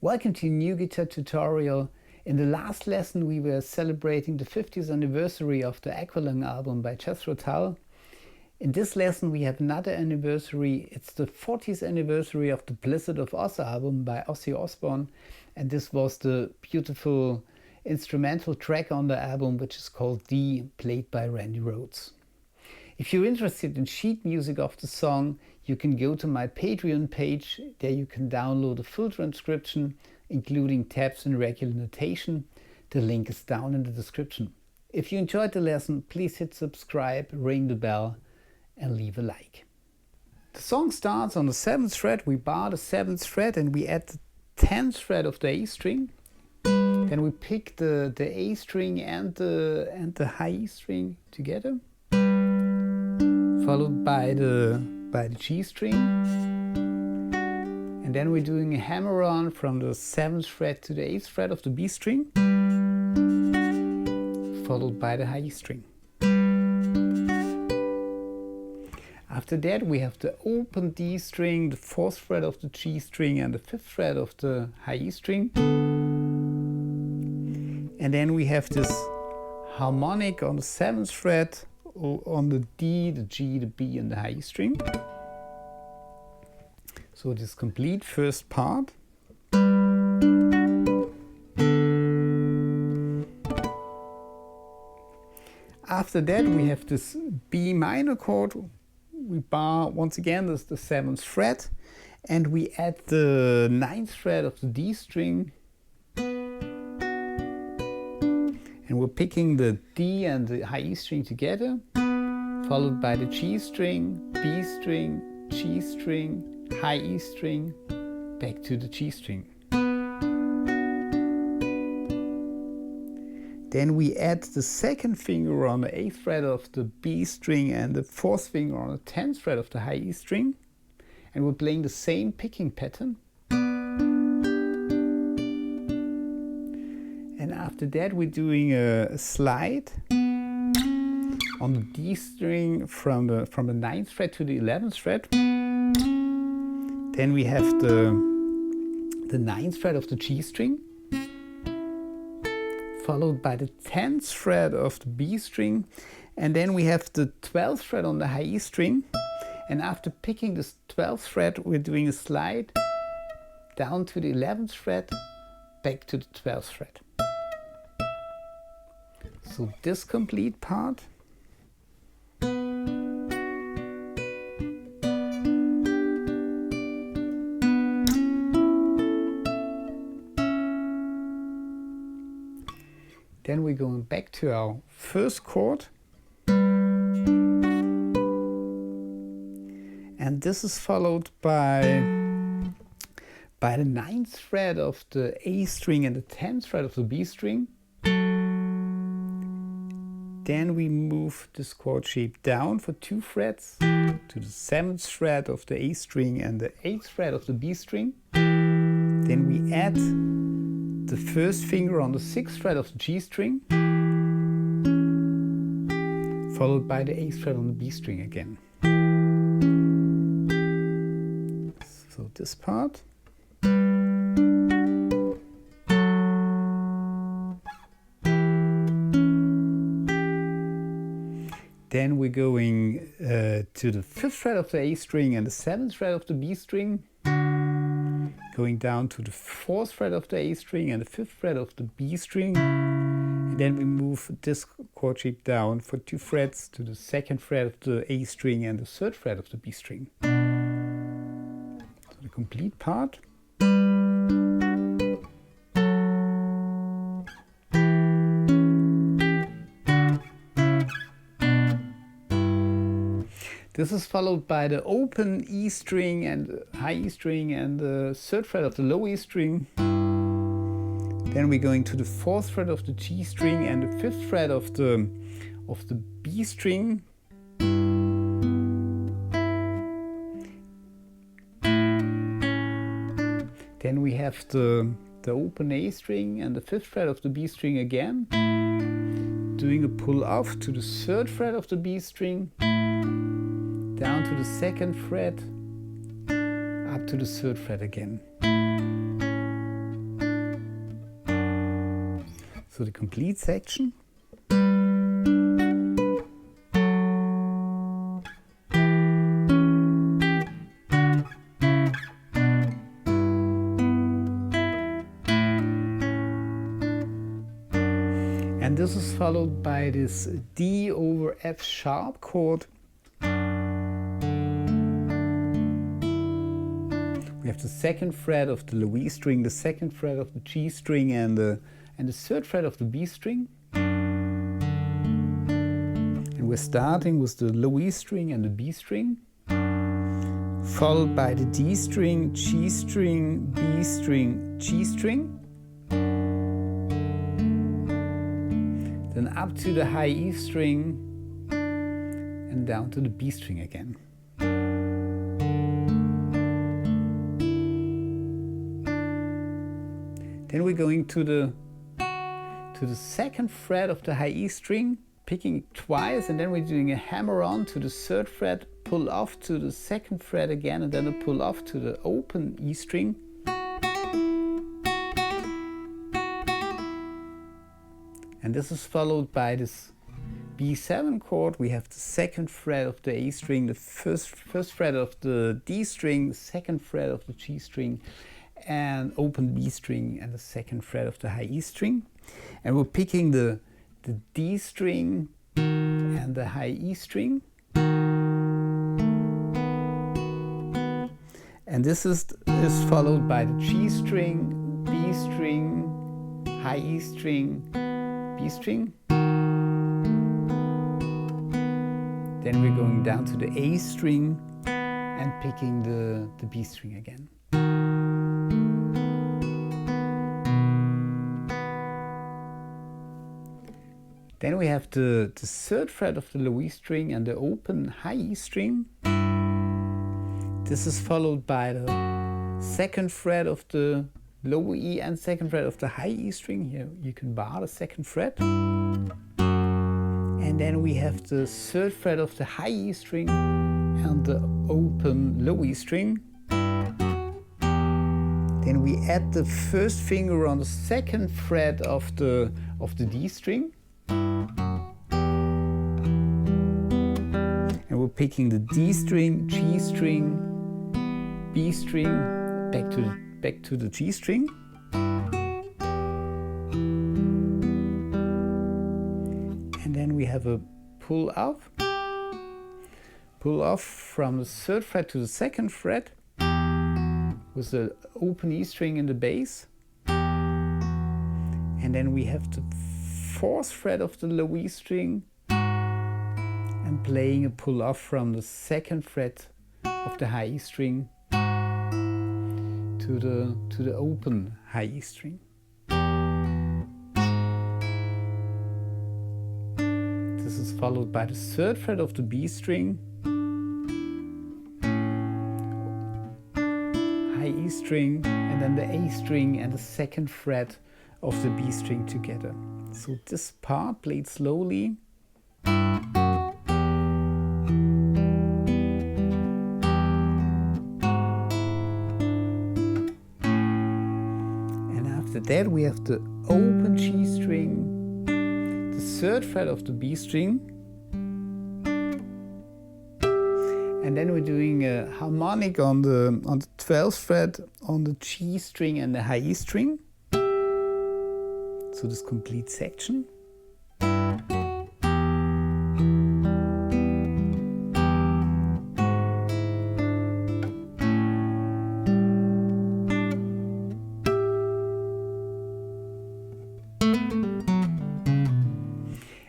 Welcome to a new guitar tutorial. In the last lesson we were celebrating the 50th anniversary of the Aqualung album by Jethro Tull. In this lesson we have another anniversary. It's the 40th anniversary of the Blizzard of Ozz album by Ozzy Osbourne, and this was the beautiful instrumental track on the album, which is called D, played by Randy Rhoads. If you're interested in sheet music of the song, you can go to my Patreon page. There you can download a full transcription, including tabs and regular notation. The link is down in the description. If you enjoyed the lesson, please hit subscribe, ring the bell, and leave a like. The song starts on the 7th fret. We bar the 7th fret and we add the 10th fret of the A string. Then we pick the A string and the high E string together, followed by the G string, and then we're doing a hammer on from the 7th fret to the 8th fret of the B string, followed by the high E string. After that we have the open D string, the 4th fret of the G string and the 5th fret of the high E string, and then we have this harmonic on the 7th fret on the D, the G, the B and the high E string. So this complete first part. After that we have this B minor chord. We bar once again the 7th fret and we add the 9th fret of the D string. And we're picking the D and the high E string together, followed by the G string, B string, G string, high E string, back to the G string. Then we add the 2nd finger on the 8th fret of the B string and the 4th finger on the 10th fret of the high E string. And we're playing the same picking pattern. And after that we're doing a slide on the D string from the 9th fret to the 11th fret. Then we have the 9th fret of the G string, followed by the 10th fret of the B string, and then we have the 12th fret on the high E string. And after picking this 12th fret we're doing a slide down to the 11th fret, back to the 12th fret. So this complete part. Then we're going back to our first chord. And this is followed by the 9th fret of the A string and the 10th fret of the B string. Then we move this chord shape down for 2 frets to the 7th fret of the A string and the 8th fret of the B string. Then we add the 1st finger on the 6th fret of the G string, followed by the 8th fret on the B string again. So this part. Then we're going to the 5th fret of the A string and the 7th fret of the B string, going down to the 4th fret of the A string and the 5th fret of the B string, and then we move this chord shape down for 2 frets to the 2nd fret of the A string and the 3rd fret of the B string. So the complete part. This is followed by the open E string and high E string and the 3rd fret of the low E string. Then we're going to the 4th fret of the G string and the 5th fret of the B string. Then we have the open A string and the 5th fret of the B string again, doing a pull off to the 3rd fret of the B string, down to the 2nd fret, up to the 3rd fret again. So the complete section. And this is followed by this D over F sharp chord. We have the second fret of the low E string, the second fret of the G string, and the third fret of the B string. And we're starting with the low E string and the B string, followed by the D string, G string, B string, G string. Then up to the high E string and down to the B string again. Then we're going to the second fret of the high E string, picking it twice, and then we're doing a hammer on to the third fret, pull off to the second fret again, and then a pull off to the open E string. And this is followed by this B7 chord. We have the second fret of the A string, the first fret of the D string, the second fret of the G string, and open B string, and the second fret of the high E string. And we're picking the D string and the high E string. And this is followed by the G string, B string, high E string, B string. Then we're going down to the A string and picking the B string again. Then we have the third fret of the low E string and the open high E string. This is followed by the second fret of the low E and second fret of the high E string. Here you can bar the second fret. And then we have the third fret of the high E string and the open low E string. Then we add the first finger on the second fret of the D string. And we're picking the D string, G string, B string, back to the G string. And then we have a pull off from the third fret to the second fret with the open E string in the bass. And then we have the fourth fret of the low E string and playing a pull off from the second fret of the high E string to the open high E string. This is followed by the third fret of the B string, high E string, and then the A string and the second fret of the B string together. So this part played slowly. And after that we have the open G string, the third fret of the B string, and then we're doing a harmonic on the 12th fret on the G string and the high E string. So this complete section.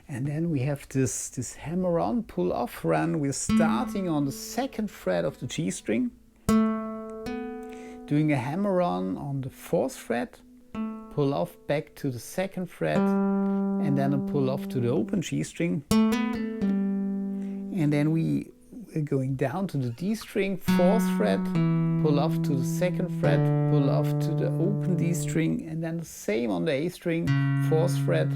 And then we have this hammer-on, pull-off run. We're starting on the second fret of the G string, doing a hammer-on on the fourth fret, pull off back to the second fret, and then a pull off to the open G string. And then we're going down to the D string, fourth fret, pull off to the second fret, pull off to the open D string, and then the same on the A string, fourth fret,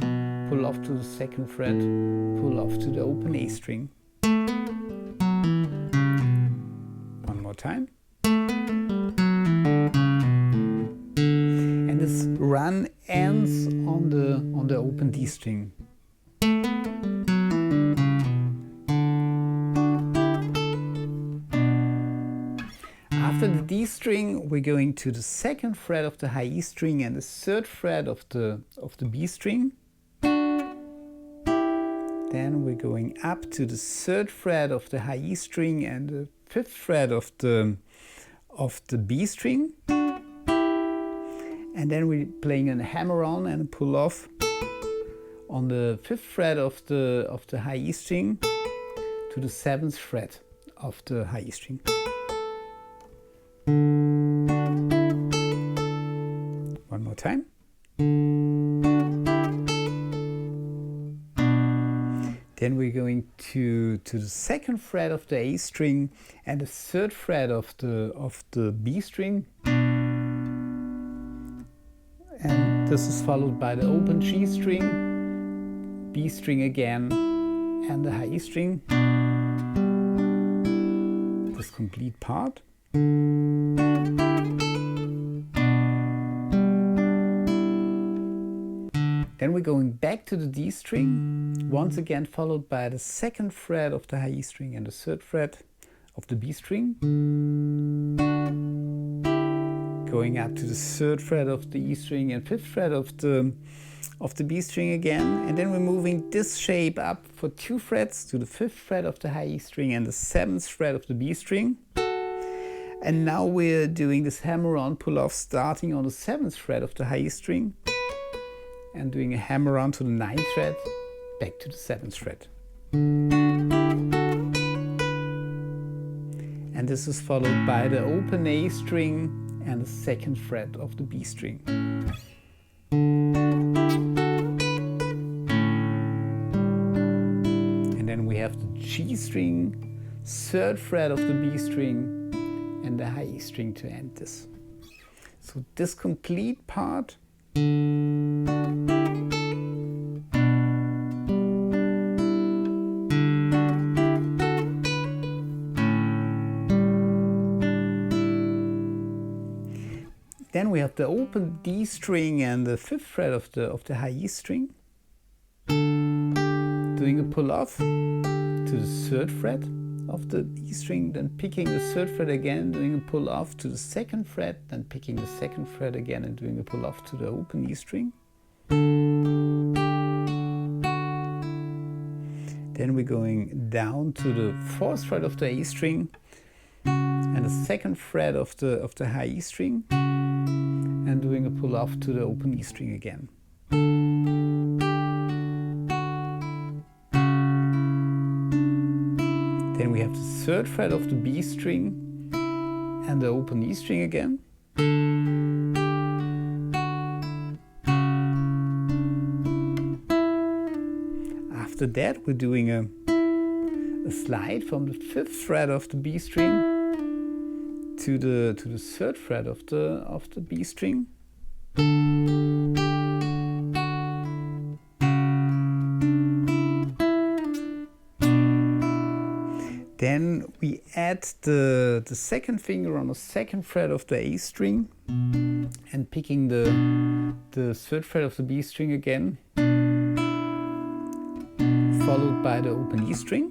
pull off to the second fret, pull off to the open A string. One more time. And this run ends on the open D string. After the D string, we're going to the second fret of the high E string and the third fret of the B string. Then we're going up to the third fret of the high E string and the fifth fret of the B string. And then we're playing a hammer-on and a pull-off on the fifth fret of the high E string to the seventh fret of the high E string. One more time. Then we're going to the second fret of the A string and the third fret of the B string. And this is followed by the open G string, B string again, and the high E string. This complete part. Then we're going back to the D string, once again followed by the second fret of the high E string and the third fret of the B string. Going up to the third fret of the E string and fifth fret of the B string again. And then we're moving this shape up for 2 frets to the fifth fret of the high E string and the seventh fret of the B string. And now we're doing this hammer-on pull-off starting on the seventh fret of the high E string and doing a hammer-on to the 9th fret, back to the 7th fret. And this is followed by the open A string and the second fret of the B string. And then we have the G string, third fret of the B string, and the high E string to end this. So this complete part Then we have the open D string and the fifth fret of the high E string. Doing a pull-off to the third fret of the E string, then picking the third fret again, doing a pull-off to the second fret, then picking the second fret again and doing a pull-off to the open E string. Then we're going down to the fourth fret of the A string and the second fret of the high E string, and doing a pull-off to the open E string again. Then we have the third fret of the B string and the open E string again. After that, we're doing a slide from the fifth fret of the B string to the third fret of the B string. Then we add the second finger on the second fret of the A string and picking the third fret of the B string again, followed by the open E string.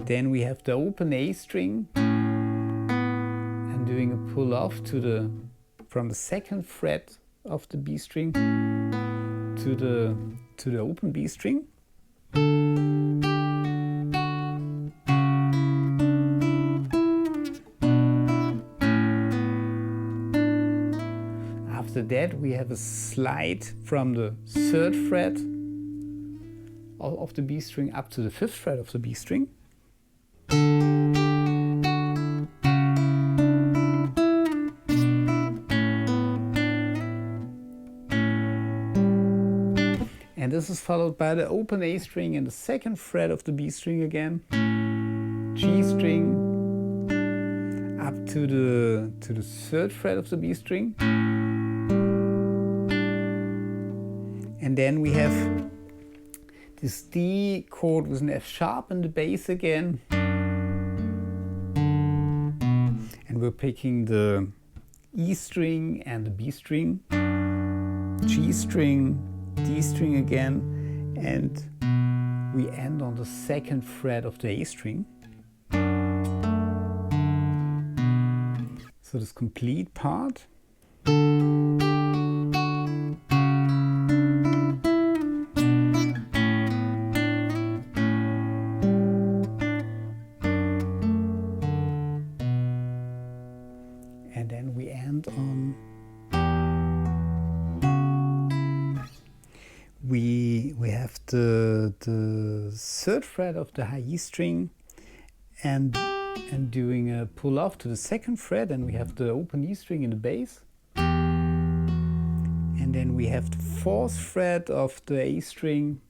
Then we have the open A string and doing a pull off from the second fret of the B string to the open B string. After that, we have a slide from the third fret of the B string up to the fifth fret of the B string. And this is followed by the open A string and the second fret of the B string again, G string up to the third fret of the B string, and then we have this D chord with an F sharp in the bass again, we're picking the E string and the B string, G string, D string again, and we end on the second fret of the A string. So this complete part. And then we end on, we have the third fret of the high E string and doing a pull off to the second fret, and we have the open E string in the bass. And then we have the fourth fret of the A string,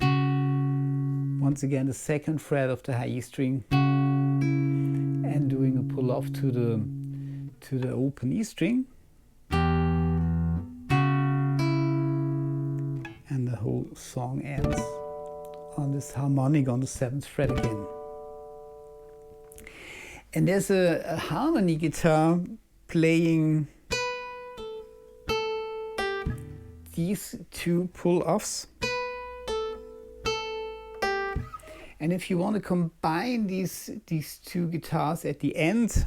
once again the second fret of the high E string, and doing a pull off to the open E string, and the whole song ends on this harmonic on the 7th fret again. And there's a harmony guitar playing these two pull-offs. And if you want to combine these two guitars at the end,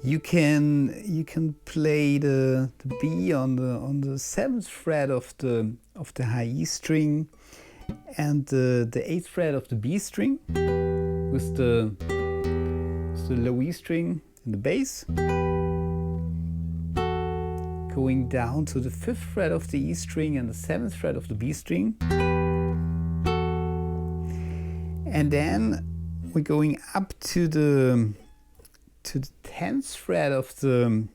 you can play the B on the 7th fret of the high E string, and the 8th fret of the B string with the low E string in the bass, going down to the 5th fret of the E string and the 7th fret of the B string, and then we're going up to the 10th fret of the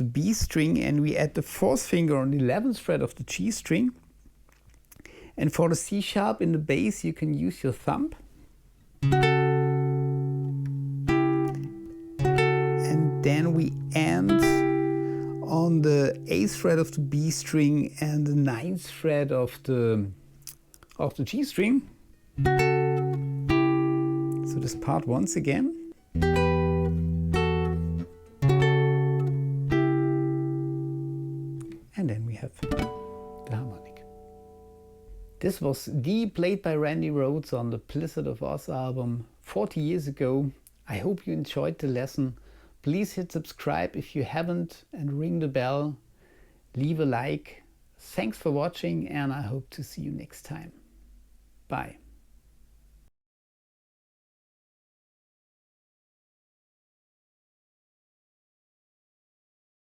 B string, and we add the 4th finger on the 11th fret of the G string. And for the C sharp in the bass, you can use your thumb. And then we end on the 8th fret of the B string and the 9th fret of the G string. So this part once again. And then we have the harmonic. This was D played by Randy Rhoads on the Blizzard of Ozz album 40 years ago. I hope you enjoyed the lesson. Please hit subscribe if you haven't and ring the bell. Leave a like. Thanks for watching, and I hope to see you next time. Bye.